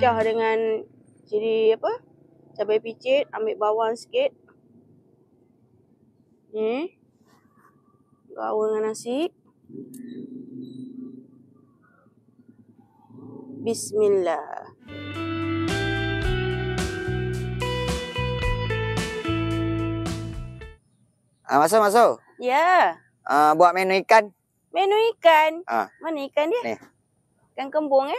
pecah dengan cili apa? Cabai picit, ambil bawang sikit. Ni. Gaul dengan nasi. Bismillah. Masuk. Ya. Buat menu ikan. Menu ikan. Mana ikan dia? Ni. Ikan kembung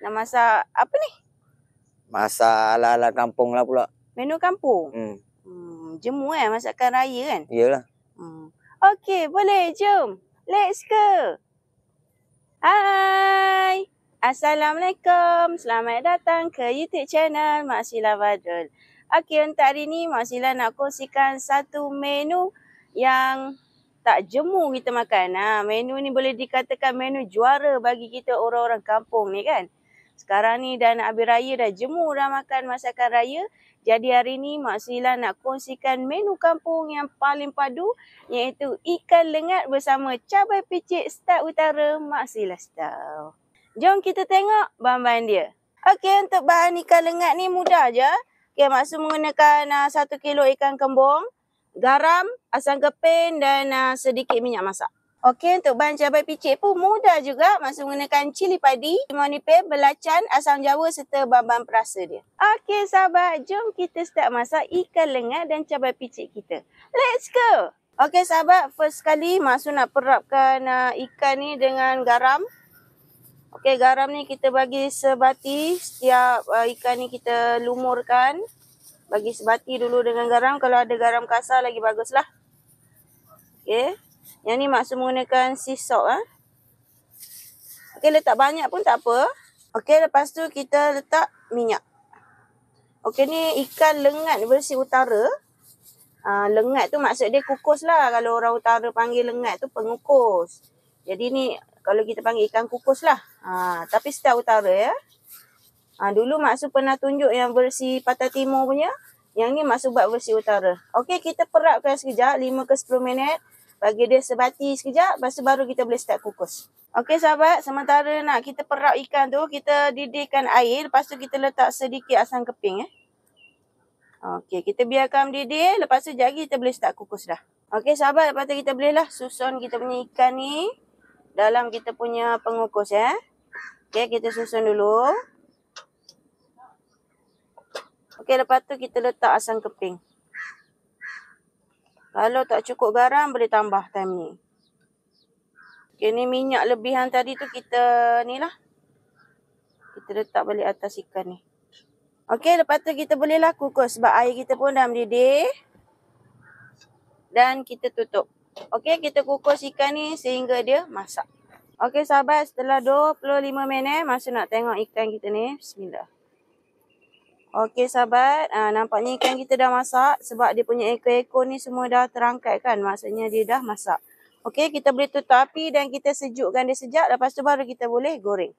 Nak masak apa ni? Masak ala-ala kampung lah pula. Menu kampung? Jemu masakan raya kan? Iyalah. Okey, boleh. Jom. Let's go. Hai. Assalamualaikum. Selamat datang ke YouTube channel Mak Sheila Badrul. Okey, untuk hari ni Mak Sheila nak kongsikan satu menu yang tak jemu kita makan. Menu ni boleh dikatakan menu juara bagi kita orang-orang kampung ni kan. Sekarang ni dah nak habis raya, dah jemu dah makan masakan raya. Jadi hari ni Mak Sheila nak kongsikan menu kampung yang paling padu, iaitu ikan lengat bersama cabai picit style utara Mak Sheila style. Jom kita tengok bahan-bahan dia. Okey, untuk bahan ikan lengat ni mudah je. Okey, maksud menggunakan 1 kilo ikan kembung, garam, asam keping dan sedikit minyak masak. Okey, untuk bahan cabai picit pun mudah juga. Maksud menggunakan cili padi, limau nipis, belacan, asam jawa serta bahan-bahan perasa dia. Okey sahabat, jom kita start masak ikan lengat dan cabai picit kita. Let's go! Okey sahabat, first sekali maksud nak perapkan ikan ni dengan garam. Okey, garam ni kita bagi sebati. Setiap ikan ni kita lumurkan. Bagi sebati dulu dengan garam. Kalau ada garam kasar lagi baguslah. Okey. Yang ni maksud menggunakan sea salt. Okey, letak banyak pun tak apa. Okey, lepas tu kita letak minyak. Okey, ni ikan lengat versi utara. Lengat tu maksud dia kukus lah. Kalau orang utara panggil lengat tu pengukus. Jadi ni kalau kita panggil ikan kukus lah. Tapi style utara ya. Dulu maksud pernah tunjuk yang versi Pantai Timur punya. Yang ni maksud buat versi utara. Okey, kita perapkan sekejap 5 ke 10 minit. Bagi dia sebati sekejap. Lepas tu baru kita boleh start kukus. Okey sahabat, sementara nak kita perap ikan tu, kita didihkan air. Lepas tu kita letak sedikit asam keping. Okey, kita biarkan mendidih. Lepas tu sekejap kita boleh start kukus dah. Okey sahabat, lepas tu kita bolehlah susun kita punya ikan ni dalam kita punya pengukus ya. Okey, kita susun dulu. Okey, lepas tu kita letak asam keping. Kalau tak cukup garam, boleh tambah time ni. Okey, ni minyak lebihan tadi tu kita ni lah. Kita letak balik atas ikan ni. Okey, lepas tu kita bolehlah kukus sebab air kita pun dah mendidih. Dan kita tutup. Okey, kita kukus ikan ni sehingga dia masak. Okey sahabat, setelah 25 minit, masuk nak tengok ikan kita ni. Bismillah. Okey sahabat, nampaknya ikan kita dah masak sebab dia punya ekor-ekor ni semua dah terangkat kan. Maksudnya dia dah masak. Okey, kita boleh tutup api dan kita sejukkan dia sekejap. Lepas tu baru kita boleh goreng.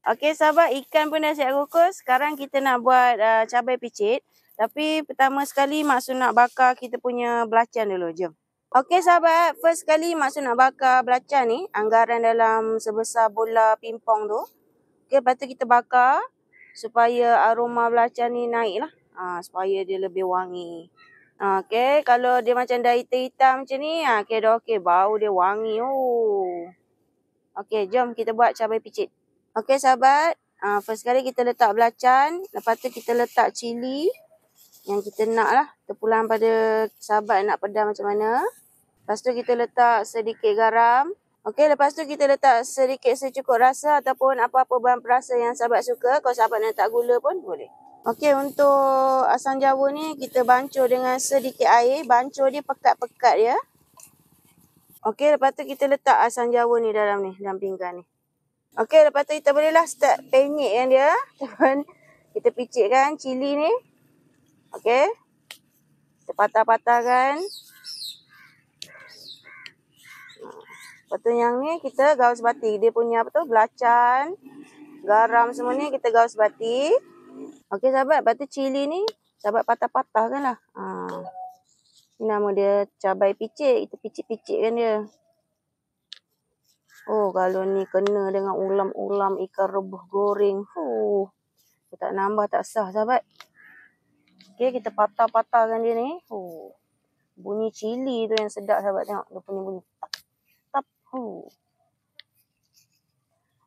Okey sahabat, ikan pun dah siap kukus. Sekarang kita nak buat cabai picit. Tapi pertama sekali maksud nak bakar kita punya belacan dulu. Jom. Okey sahabat, first sekali maksud nak bakar belacan ni. Anggaran dalam sebesar bola pingpong tu. Okey, lepas tu kita bakar. Supaya aroma belacan ni naik lah. Supaya dia lebih wangi. Okey, kalau dia macam dah hitam-hitam macam ni. Okey, dah okey. Bau dia wangi. Okey, jom kita buat cabai picit. Okey sahabat, first sekali kita letak belacan. Lepas tu kita letak cili. Yang kita nak lah. Terpulang pada sahabat nak pedas macam mana. Lepas tu kita letak sedikit garam. Okey, lepas tu kita letak sedikit secukup rasa ataupun apa-apa bahan perasa yang sahabat suka. Kalau sahabat nak letak gula pun boleh. Okey, untuk asam jawa ni kita bancur dengan sedikit air. Bancur dia pekat-pekat ya. Okey, lepas tu kita letak asam jawa ni dalam pinggan ni. Okey, lepas tu kita bolehlah start penyek yang dia. Kita picitkan cili ni. Okey. Kita patah-patahkan. Lepas tu yang ni kita gaul sebati. Dia punya belacan, garam semua ni kita gaul sebati. Okey sahabat, lepas tu cili ni sahabat patah-patahkan lah. Ni nama dia cabai picit. Kita picit-picitkan dia. Oh, kalau ni kena dengan ulam-ulam ikan rebus goreng. Tak nambah tak sah, sahabat. Okey, kita patah-patahkan dia ni. Bunyi cili tu yang sedap, sahabat. Tengok dia punya bunyi. Tap, tap.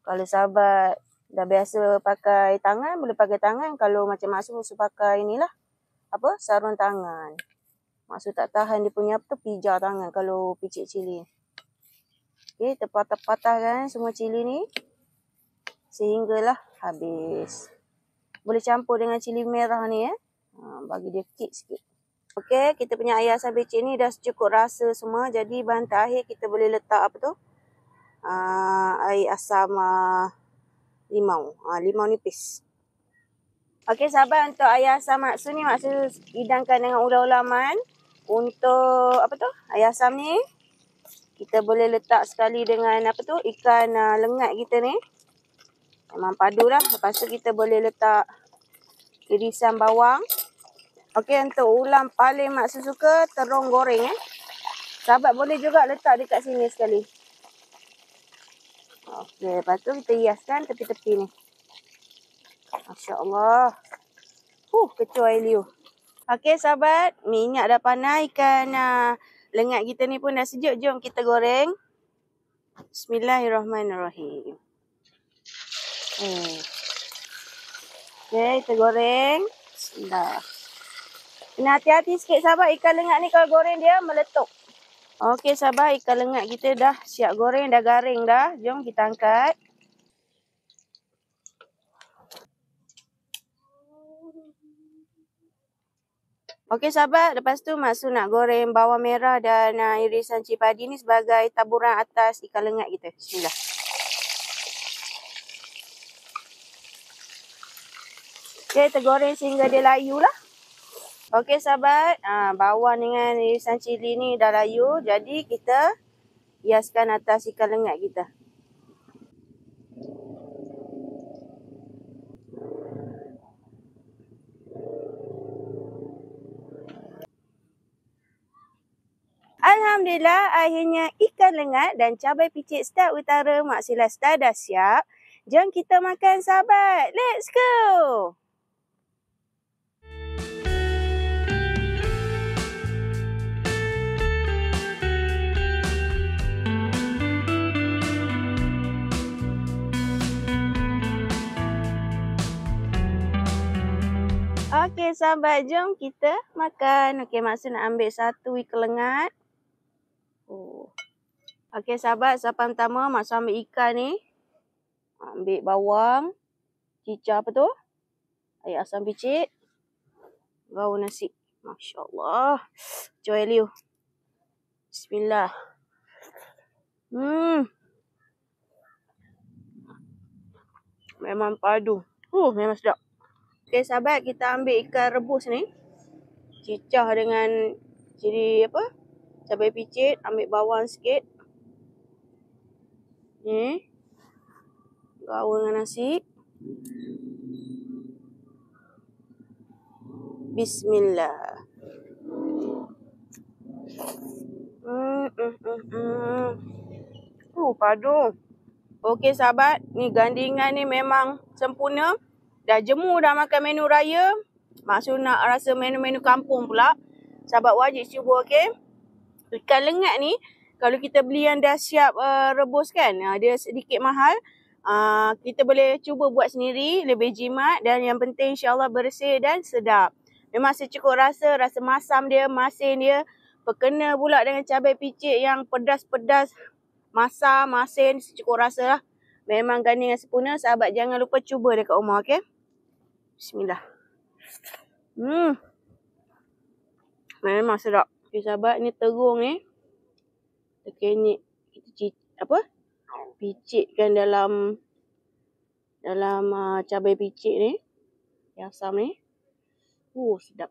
Kalau sahabat dah biasa pakai tangan, boleh pakai tangan. Kalau macam Maksud pakai inilah, sarung tangan. Maksud tak tahan dia punya pijar tangan kalau picit cili. Okey, kita patah-patahkan semua cili ni sehinggalah habis. Boleh campur dengan cili merah ni bagi dia kick sikit. Okey, kita punya air asam picit ni dah cukup rasa semua. Jadi bahan terakhir kita boleh letak air asam limau. Limau nipis. Okey, sahabat, untuk air asam Maksud ni Maksud hidangkan dengan ulam-ulaman. Untuk air asam ni kita boleh letak sekali dengan ikan lengat kita ni. Memang padu lah. Lepas tu kita boleh letak irisan bawang. Okey, untuk ulam paling Maksud suka terung goreng Sahabat boleh juga letak dekat sini sekali. Okey, lepas tu kita hiaskan tepi-tepi ni. Masya Allah. Kecoh air liur. Okey, sahabat, minyak dah panas, ikan lengat kita ni pun dah sejuk. Jom kita goreng. Bismillahirrahmanirrahim. Okey, kita goreng. Bismillah. Kena hati-hati sikit, sahabat. Ikan lengat ni kalau goreng dia meletup. Okey, sahabat, ikan lengat kita dah siap goreng, dah garing dah. Jom kita angkat. Okey, sahabat, lepas tu Maksud nak goreng bawang merah dan irisan cili padi ni sebagai taburan atas ikan lengat kita. Bismillah. Okey, kita goreng sehingga dia layu lah. Okey, sahabat, bawang dengan irisan cili ni dah layu. Jadi kita hiaskan atas ikan lengat kita. Alhamdulillah, akhirnya ikan lengat dan cabai picit Star Utara Mak Sila Star dah siap. Jom kita makan, sahabat. Let's go! Okey, sahabat, jom kita makan. Okey, Maksud nak ambil satu ikan lengat. Okey, sahabat, sahapan pertama Maksud ambil ikan ni. Ambil bawang, cicah air asam picit, gaun nasi. Masya Allah. Coy liu. Bismillah. Memang padu. Memang sedap. Okey, sahabat, kita ambil ikan rebus ni. Cicah dengan cili cabai picit, ambil bawang sikit. Ni. Gaul dengan nasi. Bismillah. Padu. Okey, sahabat, ni gandingan ni memang sempurna. Dah jemu dah makan menu raya. Maksud nak rasa menu-menu kampung pula. Sahabat wajib cuba, okey. Ikan lengat ni kalau kita beli yang dah siap rebus kan, dia sedikit mahal. Kita boleh cuba buat sendiri, lebih jimat dan yang penting insya-Allah bersih dan sedap. Memang secukup rasa masam dia, masin dia, berkena pula dengan cabai picit yang pedas-pedas, masam, masin, secukup rasa lah. Memang gandingan sempurna. Sahabat jangan lupa cuba dekat rumah, okey. Bismillah. Memang sedap. Okey, sahabat, ni terung ni. Teknik kita picitkan dalam cabai picit ni, yang asam ni. Sedap.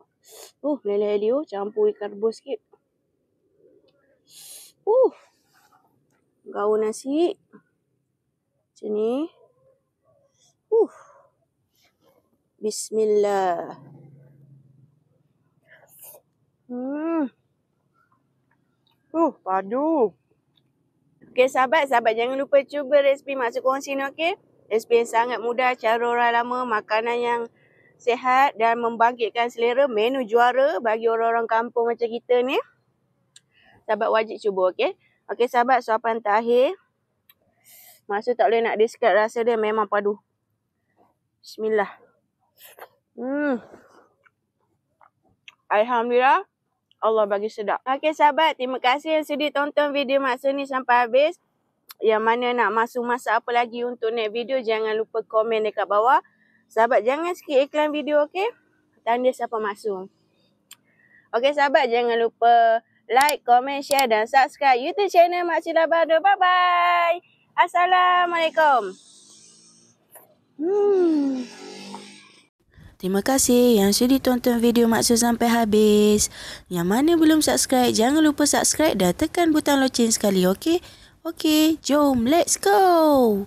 Meleleh liu, campur ikan rebus sikit. Gaun nasi. Macam ni. Bismillah. Padu. Okey sahabat jangan lupa cuba resipi Mak Su kongsi ni, okey. Resipi yang sangat mudah, cara orang lama, makanan yang sihat dan membangkitkan selera, menu juara bagi orang-orang kampung macam kita ni. Sahabat wajib cuba, okey. Okey sahabat, suapan terakhir. Mak Su tak boleh nak describe rasa dia, memang padu. Bismillah. Alhamdulillah. Allah bagi sedap. Okey sahabat, terima kasih yang sudi tonton video Mak Su ni sampai habis. Yang mana nak Mak Su masak apa lagi untuk next video, jangan lupa komen dekat bawah. Sahabat jangan skip iklan video, okey? Tanda siapa Mak Su. Okey sahabat, jangan lupa like, komen, share dan subscribe YouTube channel Mak Sheila Badrul. Bye-bye. Assalamualaikum. Terima kasih yang sudi tonton video Mak Su sampai habis. Yang mana belum subscribe, jangan lupa subscribe dan tekan butang loceng sekali, okey? Okey, jom let's go.